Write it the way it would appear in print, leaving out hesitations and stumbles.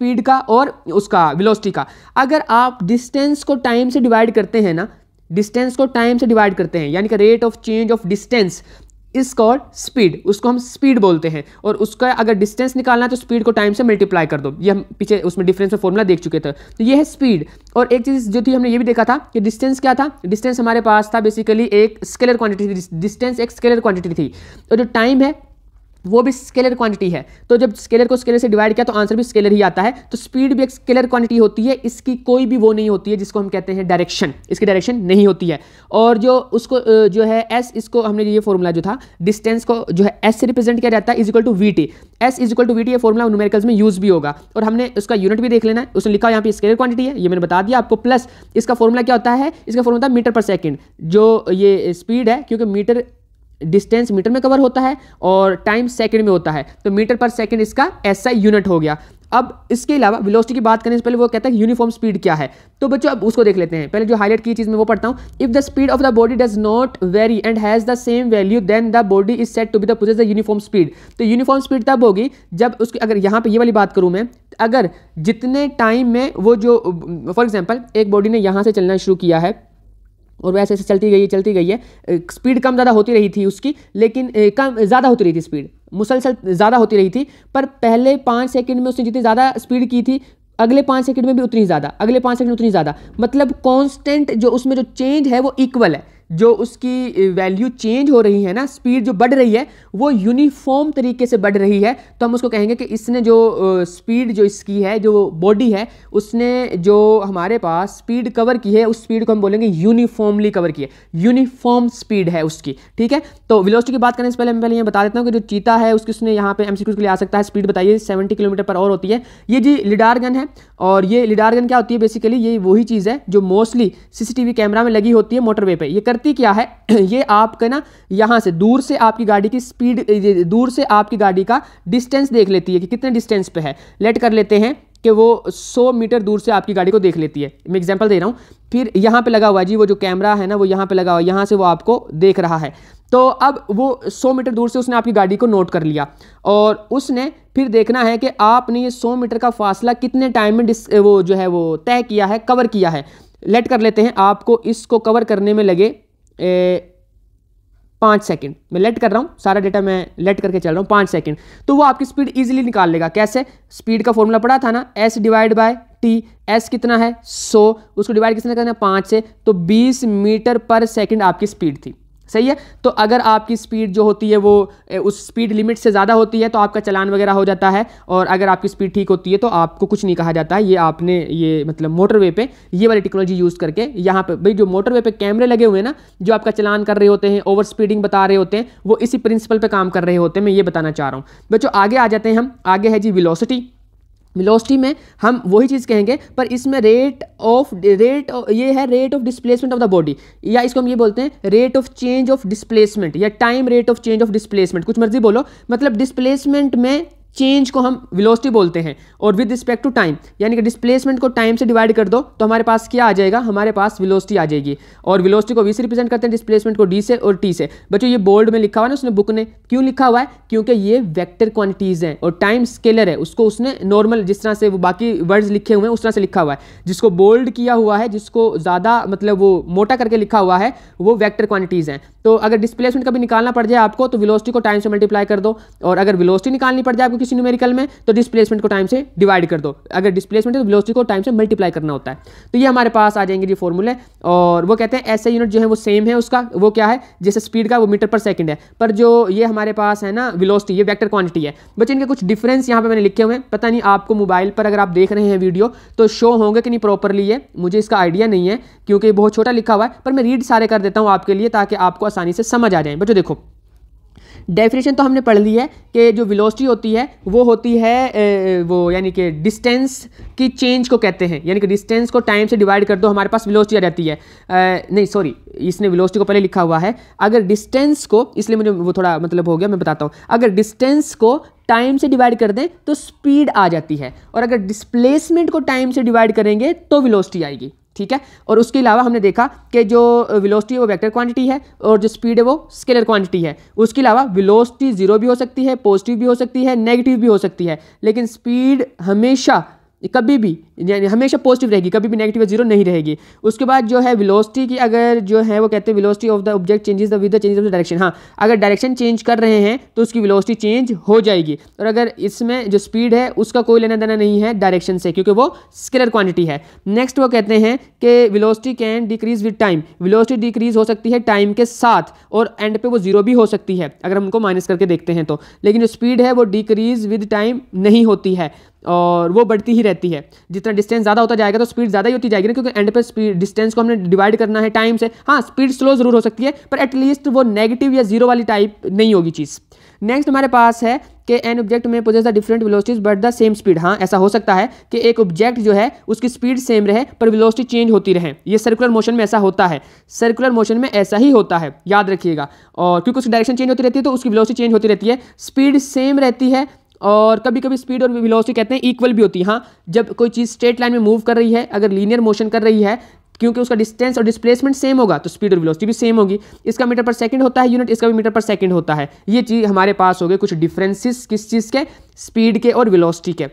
Speed का और उसका वेलोसिटी का। अगर आप डिस्टेंस को टाइम से डिवाइड करते हैं ना, डिस्टेंस को टाइम से डिवाइड करते हैं, यानी कि rate of change of distance is called speed, उसको हम स्पीड बोलते हैं। और उसका अगर डिस्टेंस निकालना है तो स्पीड को टाइम से मल्टीप्लाई कर दो, ये हम पीछे उसमें डिफरेंस में फॉर्मूला देख चुके थे। तो ये है स्पीड। और एक चीज़ जो थी हमने ये भी देखा था कि डिस्टेंस क्या था, डिस्टेंस हमारे पास था बेसिकली एक स्केलर क्वांटिटी थी, डिस्टेंस एक स्केलर क्वांटिटी थी, और जो टाइम है वो भी स्केलर क्वांटिटी है। तो जब स्केलर को स्केलर से डिवाइड किया तो आंसर भी स्केलर ही आता है। तो स्पीड भी एक स्केलर क्वांटिटी होती है, इसकी कोई भी वो नहीं होती है जिसको हम कहते हैं डायरेक्शन, इसकी डायरेक्शन नहीं होती है। और जो उसको जो है एस, इसको हमने ये फॉर्मूला जो था डिस्टेंस को जो है एस से रिप्रेजेंट किया जाता है is equal to v t. S is equal to v t, ये फॉर्मूला न्यूमेरिकल्स में यूज भी होगा। और हमने उसका यूनिट भी देख लेना है, उसने लिखा यहाँ पे स्केलर क्वांटिटी है, ये मैंने बता दिया आपको। प्लस इसका फॉर्मूला क्या होता है, इसका फॉर्मूला मीटर पर सेकेंड। जो ये स्पीड है, क्योंकि मीटर डिस्टेंस मीटर में कवर होता है और टाइम सेकंड में होता है, तो मीटर पर सेकंड इसका एसआई यूनिट हो गया। अब इसके अलावा वेलोसिटी की बात करने से पहले वो कहता है यूनिफॉर्म स्पीड क्या है। तो बच्चों अब उसको देख लेते हैं। पहले जो हाईलाइट की चीज़ मैं वो पढ़ता हूँ। If the speed of the body does not vary and has the same value then the body is said to be the possess the uniform speed. तो यूनिफॉर्म स्पीड तब होगी जब उसकी, अगर यहाँ पे ये वाली बात करूँ मैं, अगर जितने टाइम में वो जो फॉर एग्जाम्पल एक बॉडी ने यहाँ से चलना शुरू किया है और वैसे ऐसे चलती गई है, स्पीड कम ज़्यादा होती रही थी उसकी, लेकिन कम ज़्यादा होती रही थी स्पीड, मुसलसल ज़्यादा होती रही थी, पर पहले 5 सेकंड में उसने जितनी ज़्यादा स्पीड की थी अगले 5 सेकंड में भी उतनी ज़्यादा, अगले 5 सेकंड उतनी ज़्यादा, मतलब कांस्टेंट जो उसमें जो चेंज है वो इक्वल है। जो उसकी वैल्यू चेंज हो रही है ना, स्पीड जो बढ़ रही है वो यूनिफॉर्म तरीके से बढ़ रही है, तो हम उसको कहेंगे कि इसने जो स्पीड जो इसकी है, जो बॉडी है, उसने जो हमारे पास स्पीड कवर की है उस स्पीड को हम बोलेंगे यूनिफॉर्मली कवर की है, यूनिफॉर्म स्पीड है उसकी। ठीक है, तो वेलोसिटी की बात करने से पहले मैं पहले ये बता देता हूँ कि जो चीता है उसकी उसने यहाँ पे एमसीक्यू के लिए आ सकता है, स्पीड बताइए 70 किलोमीटर पर आवर होती है। ये जी लिडार गन है, और ये लिडार गन क्या होती है, बेसिकली ये वही चीज़ है जो मोस्टली सीसीटीवी कैमरा में लगी होती है मोटरवे पे। ये करती क्या है, ये आपका ना यहाँ से दूर से आपकी गाड़ी की स्पीड, दूर से आपकी गाड़ी का डिस्टेंस देख लेती है कि कितने डिस्टेंस पे है। लेट कर लेते हैं कि वो 100 मीटर दूर से आपकी गाड़ी को देख लेती है, मैं एग्जांपल दे रहा हूँ। फिर यहाँ पे लगा हुआ है जी, वो जो कैमरा है ना वो यहाँ पे लगा हुआ है, यहाँ से वो आपको देख रहा है। तो अब वो 100 मीटर दूर से उसने आपकी गाड़ी को नोट कर लिया, और उसने फिर देखना है कि आपने ये 100 मीटर का फासला कितने टाइम में वो जो है वो तय किया है, कवर किया है। लेट कर लेते हैं आपको इसको कवर करने में लगे 5 सेकंड। मैं लेट कर रहा हूँ, सारा डेटा मैं लेट करके चल रहा हूँ, 5 सेकंड। तो वो आपकी स्पीड इजीली निकाल लेगा। कैसे, स्पीड का फॉर्मूला पढ़ा था ना, S divide by T. S कितना है 100, उसको डिवाइड किसने करना है 5 से, तो 20 मीटर पर सेकंड आपकी स्पीड थी। सही है। तो अगर आपकी स्पीड जो होती है वो उस स्पीड लिमिट से ज़्यादा होती है तो आपका चालान वगैरह हो जाता है, और अगर आपकी स्पीड ठीक होती है तो आपको कुछ नहीं कहा जाता है। ये आपने ये मतलब मोटरवे पे ये वाली टेक्नोलॉजी यूज़ करके, यहाँ पे भाई जो मोटरवे पे कैमरे लगे हुए हैं ना, जो आपका चालान कर रहे होते हैं, ओवर स्पीडिंग बता रहे होते हैं, वो इसी प्रिंसिपल पे काम कर रहे होते हैं। मैं ये बताना चाह रहा हूँ बच्चों। आगे आ जाते हैं हम, आगे है जी वेलोसिटी। वेलोसिटी में हम वही चीज़ कहेंगे, पर इसमें रेट ये है rate of displacement of the body, या इसको हम ये बोलते हैं rate of change of displacement, या time rate of change of displacement, कुछ मर्जी बोलो। मतलब डिस्प्लेसमेंट में चेंज को हम वेलोसिटी बोलते हैं, और विद रिस्पेक्ट टू टाइम, यानी कि डिस्प्लेसमेंट को टाइम से डिवाइड कर दो तो हमारे पास क्या आ जाएगा, हमारे पास वेलोसिटी आ जाएगी। और वेलोसिटी को वी से रिप्रेजेंट करते हैं, डिस्प्लेसमेंट को डी से और टी से। बच्चों ये बोर्ड में लिखा हुआ है ना, उसने बुक ने क्यों लिखा हुआ है, क्योंकि ये वेक्टर क्वांटिटीज़ हैं और टाइम स्केलर है, उसको उसने नॉर्मल जिस तरह से वो बाकी वर्ड्स लिखे हुए हैं उस तरह से लिखा हुआ है। जिसको बोल्ड किया हुआ है, जिसको ज़्यादा मतलब वो मोटा करके लिखा हुआ है, वो वेक्टर क्वांटिटीज़ हैं। तो अगर डिस्प्लेसमेंट कभी निकालना पड़ जाए आपको तो वेलोसिटी को टाइम से मल्टीप्लाई कर दो, और अगर वेलोसिटी निकालनी पड़ जाए आपको किसी न्यूमेरिकल में तो डिस्प्लेसमेंट को टाइम से डिवाइड कर दो। अगर डिस्प्लेसमेंट है तो वेलोसिटी को टाइम से मल्टीप्लाई करना होता है। तो ये हमारे पास आ जाएंगे जी फॉर्मूले, और वो कहते हैं ऐसे यूनिट जो है वो सेम है उसका, वो क्या है, जैसे स्पीड का वो मीटर पर सेकंड है, पर जो ये हमारे पास है ना वेलोसिटी, ये वेक्टर क्वांटिटी है। बच्चे इनके कुछ डिफरेंस यहाँ पे मैंने लिखे हुए हैं, पता नहीं आपको मोबाइल पर अगर आप देख रहे हैं वीडियो तो शो होंगे कि नहीं प्रॉपरली, ये मुझे इसका आइडिया नहीं है क्योंकि बहुत छोटा लिखा हुआ है, पर मैं रीड सारे कर देता हूँ आपके लिए ताकि आपको आसानी से समझ आ जाए। बच्चों देखो, डेफिनेशन तो हमने पढ़ ली है कि जो वेलोसिटी होती है वो होती है वो यानी कि डिस्टेंस की चेंज को कहते हैं, यानी कि डिस्टेंस को टाइम से डिवाइड कर दो हमारे पास वेलोसिटी आ जाती है। नहीं सॉरी, इसने वेलोसिटी को पहले लिखा हुआ है। अगर डिस्टेंस को, इसलिए मुझे वो थोड़ा मतलब हो गया, मैं बताता हूँ। अगर डिस्टेंस को टाइम से डिवाइड कर दें तो स्पीड आ जाती है, और अगर डिस्प्लेसमेंट को टाइम से डिवाइड करेंगे तो वेलोसिटी आएगी। ठीक है। और उसके अलावा हमने देखा कि जो वेलोसिटी है वो वेक्टर क्वांटिटी है, और जो स्पीड है वो स्केलर क्वांटिटी है। उसके अलावा वेलोसिटी जीरो भी हो सकती है, पॉजिटिव भी हो सकती है, नेगेटिव भी हो सकती है, लेकिन स्पीड हमेशा कभी भी यानी हमेशा पॉजिटिव रहेगी, कभी भी नेगेटिव या जीरो नहीं रहेगी। उसके बाद जो है वेलोसिटी की, अगर जो है वो कहते हैं velocity of the object changes with the change of the direction. हाँ, अगर डायरेक्शन चेंज कर रहे हैं तो उसकी वेलोसिटी चेंज हो जाएगी। और अगर इसमें जो स्पीड है उसका कोई लेना देना नहीं है डायरेक्शन से, क्योंकि वो स्केलर क्वांटिटी है। नेक्स्ट वो कहते हैं कि velocity can decrease with time, velocity decrease हो सकती है टाइम के साथ, और एंड पे वो जीरो भी हो सकती है अगर हम उनको माइनस करके देखते हैं तो। लेकिन जो स्पीड है वो डिक्रीज विद टाइम नहीं होती है और वो बढ़ती ही रहती है। जितना डिस्टेंस ज़्यादा होता जाएगा तो स्पीड ज़्यादा ही होती जाएगी ना, क्योंकि एंड पे स्पीड डिस्टेंस को हमने डिवाइड करना है टाइम से। हाँ, स्पीड स्लो जरूर हो सकती है पर एटलीस्ट वो नेगेटिव या जीरो वाली टाइप नहीं होगी चीज़। नेक्स्ट हमारे पास है कि एन ऑब्जेक्ट में possess the different velocities but the same speed. हाँ, ऐसा हो सकता है कि एक ऑब्जेक्ट जो है उसकी स्पीड सेम रहे पर वेलोसिटी चेंज होती रहे। ये सर्कुलर मोशन में ऐसा होता है, सर्कुलर मोशन में ऐसा ही होता है, याद रखिएगा। और क्योंकि उसकी डायरेक्शन चेंज होती रहती है तो उसकी वेलोसिटी चेंज होती रहती है। स्पीड सेम रहती है और कभी कभी स्पीड और वेलोसिटी कहते हैं इक्वल भी होती है। हाँ, जब कोई चीज़ स्ट्रेट लाइन में मूव कर रही है, अगर लीनियर मोशन कर रही है, क्योंकि उसका डिस्टेंस और डिस्प्लेसमेंट सेम होगा तो स्पीड और वेलोसिटी भी सेम होगी। इसका मीटर पर सेकंड होता है यूनिट, इसका भी मीटर पर सेकंड होता है। ये चीज़ हमारे पास हो गए कुछ डिफरेंसेस किस चीज़ के, स्पीड के और वेलोसिटी के।